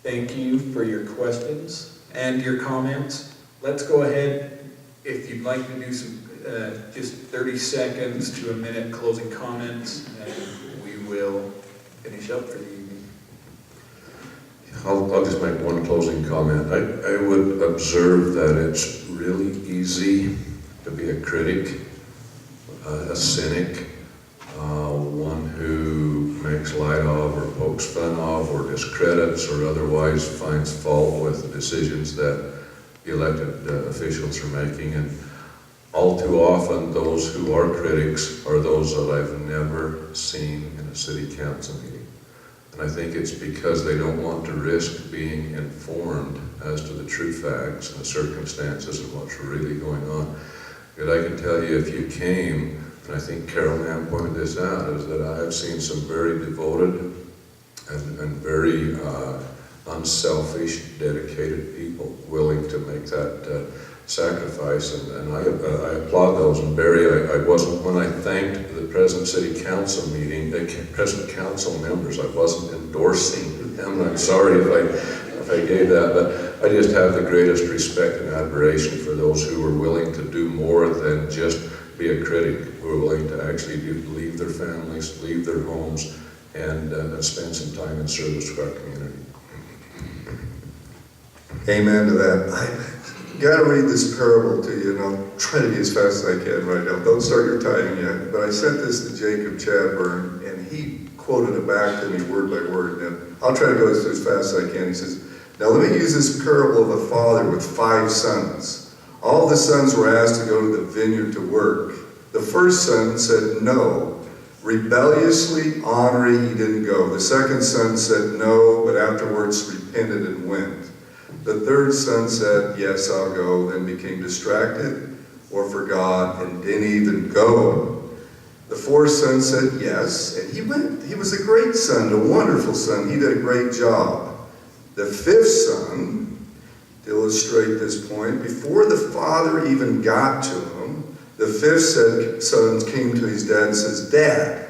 Thank you for your questions and your comments. Let's go ahead, if you'd like to do some, just 30 seconds to a minute closing comments, and we will finish up for the evening. I'll just make one closing comment. I would observe that it's really easy to be a critic, a cynic, one who makes light of or pokes fun of or discredits or otherwise finds fault with the decisions that the elected officials are making. And all too often those who are critics are those that I've never seen in a city council meeting. And I think it's because they don't want to risk being informed as to the true facts and the circumstances of what's really going on. But I can tell you, if you came, and I think Carol Mann pointed this out, is that I have seen some very devoted and very unselfish, dedicated people willing to make that sacrifice, and I applaud those. And Barry, I wasn't, when I thanked the present city council meeting, the present council members, I wasn't endorsing them. I'm sorry if I gave that, but I just have the greatest respect and admiration for those who are willing to do more than just be a critic, who are willing to actually leave their families, leave their homes, and spend some time in service to our community. Amen to that. I got to read this parable to you, and I'll try to be as fast as I can right now. Don't start your timing yet. But I sent this to Jacob Chadburn, and he quoted it back to me word by word. And I'll try to go as fast as I can. He says, "Now let me use this parable of a father with 5 sons. All the sons were asked to go to the vineyard to work. The first son said no. Rebelliously, ornery, he didn't go. The second son said no, but afterwards repented and went. The third son said, yes, I'll go, then became distracted or forgot and didn't even go. The fourth son said yes, and he went. He was a great son, a wonderful son. He did a great job. The fifth son, to illustrate this point, before the father even got to him, the fifth son came to his dad and says, Dad,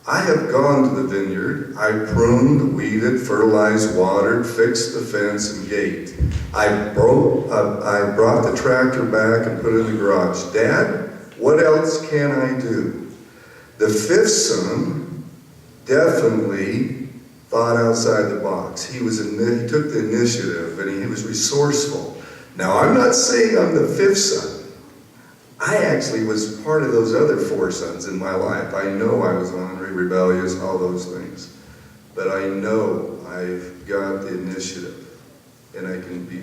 I have gone to the vineyard. I pruned, weeded, fertilized, watered, fixed the fence and gate. I brought the tractor back and put it in the garage. Dad, what else can I do? The fifth son definitely thought outside the box. He took the initiative and he was resourceful. Now, I'm not saying I'm the fifth son. I actually was part of those other 4 sons in my life. I know I was ornery, rebellious, all those things. But I know I've got the initiative. And I can be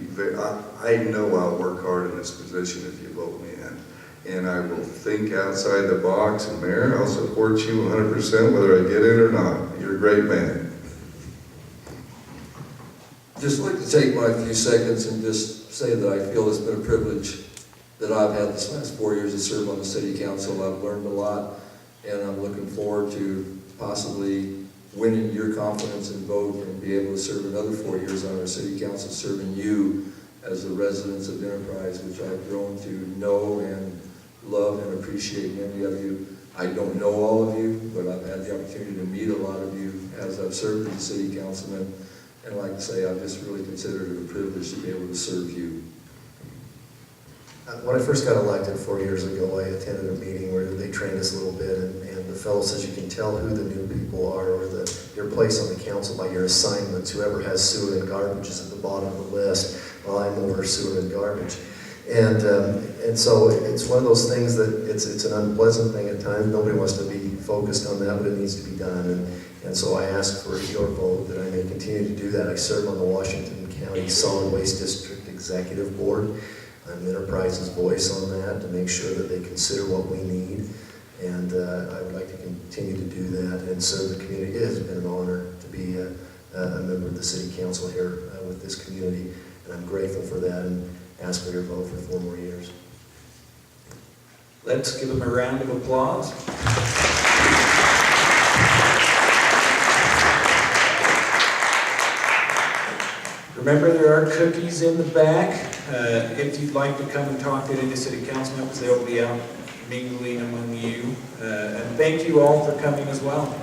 I know I'll work hard in this position if you vote me in. And I will think outside the box. And Mayor, I'll support you 100% whether I get in or not. You're a great man. Just like to take my few seconds and just say that I feel it's been a privilege that I've had this last 4 years to serve on the city council. I've learned a lot, and I'm looking forward to possibly winning your confidence and vote and be able to serve another 4 years on our city council, serving you as the residents of Enterprise, which I've grown to know and love and appreciate many of you. I don't know all of you, but I've had the opportunity to meet a lot of you as I've served as a city councilman. And like I say, I've just really considered it a privilege to be able to serve you. When I first got elected 4 years ago, I attended a meeting where they trained us a little bit, and the fellow says you can tell who the new people are or your place on the council by your assignments. Whoever has sewer and garbage is at the bottom of the list. Well, I'm over sewer and garbage. And so it's one of those things that it's an unpleasant thing at times. Nobody wants to be focused on that, but it needs to be done. And so I ask for your vote that I may continue to do that. I serve on the Washington County Solid Waste District Executive Board. I'm Enterprise's voice on that to make sure that they consider what we need. And I would like to continue to do that and serve the community. It has been an honor to be a member of the City Council here with this community. And I'm grateful for that and ask for your vote for 4 more years. Let's give them a round of applause. Remember, there are cookies in the back. If you'd like to come and talk to any city council members, they'll be out mingling among you. And thank you all for coming as well.